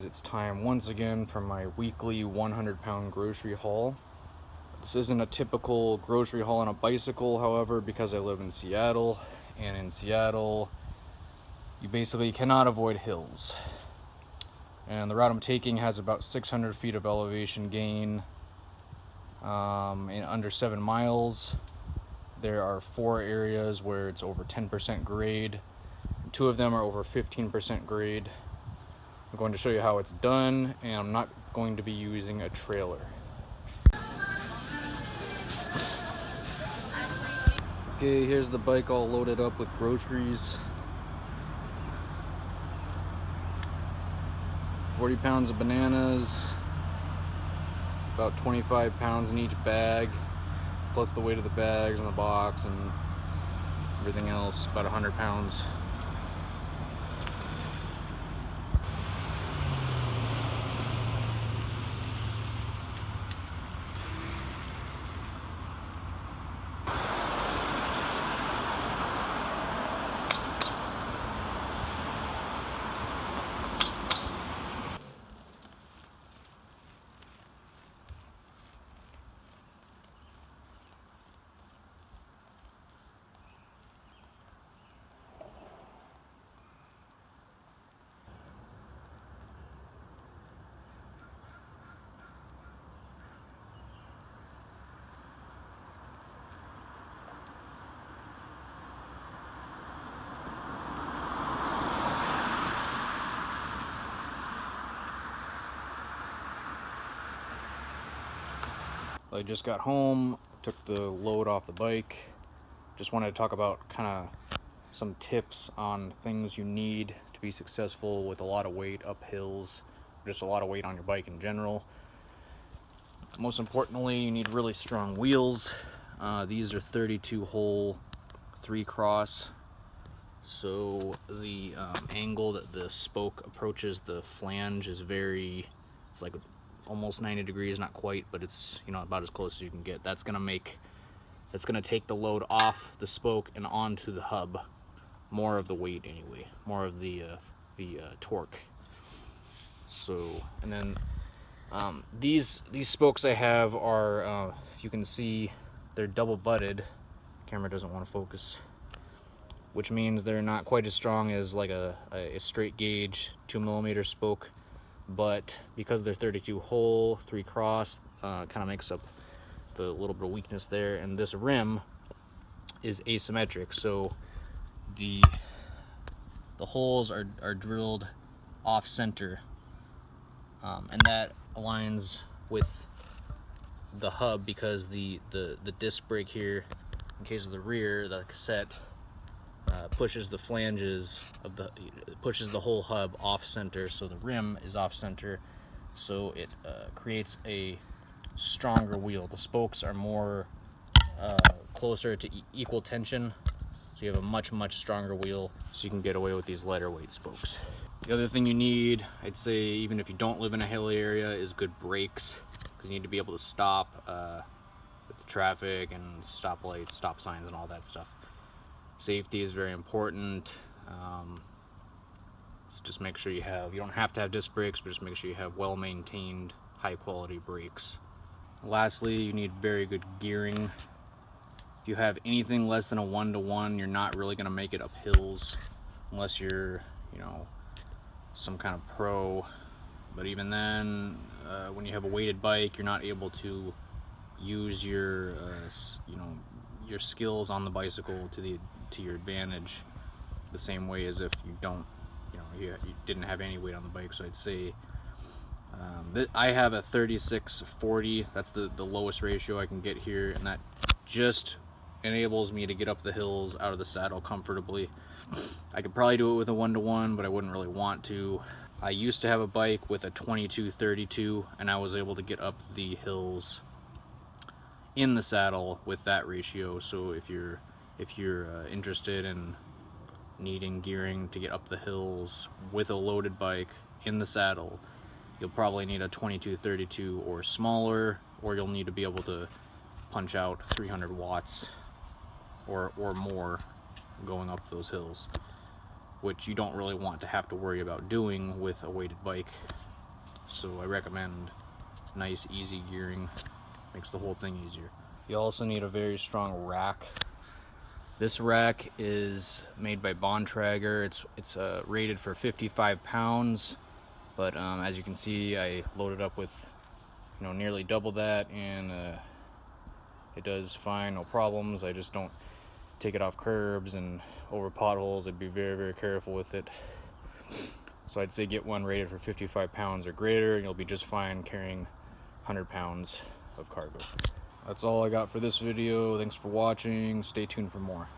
It's time once again for my weekly 100-pound grocery haul. This isn't a typical grocery haul on a bicycle, however, because I live in Seattle, and in Seattle you basically cannot avoid hills. And the route I'm taking has about 600 feet of elevation gain in under 7 miles. There are 4 areas where it's over 10% grade. 2 of them are over 15% grade. I'm going to show you how it's done, and I'm not going to be using a trailer. Okay, here's the bike all loaded up with groceries. 40 pounds of bananas, about 25 pounds in each bag, plus the weight of the bags and the box and everything else, about 100 pounds. I just got home, took the load off the bike. Just wanted to talk about kind of some tips on things you need to be successful with a lot of weight up hills, just a lot of weight on your bike in general. Most importantly, you need really strong wheels. These are 32 hole 3 cross, so the angle that the spoke approaches the flange is it's like almost 90 degrees, not quite, but it's, you know, about as close as you can get. That's gonna take the load off the spoke and onto the hub. More of the weight anyway, more of the torque. So, and then these spokes I have are, if you can see, they're double butted. Camera doesn't want to focus, which means they're not quite as strong as like a straight gauge 2mm spoke, but because they're 32 hole 3 cross, kind of makes up the little bit of weakness there. And this rim is asymmetric, so the holes are drilled off center, and that aligns with the hub because the disc brake here, in case of the rear, the cassette pushes the flanges of pushes the whole hub off center, so the rim is off center, so it creates a stronger wheel. The spokes are more closer to equal tension, so you have a much stronger wheel, so you can get away with these lighter weight spokes. The other thing you need, I'd say, even if you don't live in a hilly area, is good brakes, because you need to be able to stop with the traffic and stoplights, stop signs, and all that stuff. Safety is very important. So just make sure you don't have to have disc brakes, but just make sure you have well-maintained, high-quality brakes. Lastly, you need very good gearing. If you have anything less than a 1-to-1, you're not really going to make it up hills unless you're, you know, some kind of pro. But even then, when you have a weighted bike, you're not able to use your your skills on the bicycle to your advantage the same way as if you don't, you didn't have any weight on the bike. So I'd say I have a 36/40. That's the lowest ratio I can get here, and that just enables me to get up the hills out of the saddle comfortably. I could probably do it with a 1-to-1, but I wouldn't really want to. I used to have a bike with a 22/32, and I was able to get up the hills in the saddle with that ratio. So if you're interested in needing gearing to get up the hills with a loaded bike in the saddle, you'll probably need a 22/32 or smaller, or you'll need to be able to punch out 300 watts or more going up those hills, which you don't really want to have to worry about doing with a weighted bike. so I recommend nice, easy gearing. Makes the whole thing easier. You also need a very strong rack. This rack is made by Bontrager. It's rated for 55 pounds, but as you can see, I loaded up with nearly double that, and it does fine, no problems. I just don't take it off curbs and over potholes. I'd be very, very careful with it. So I'd say get one rated for 55 pounds or greater, and you'll be just fine carrying 100 pounds of cargo. That's all I got for this video. Thanks for watching. Stay tuned for more.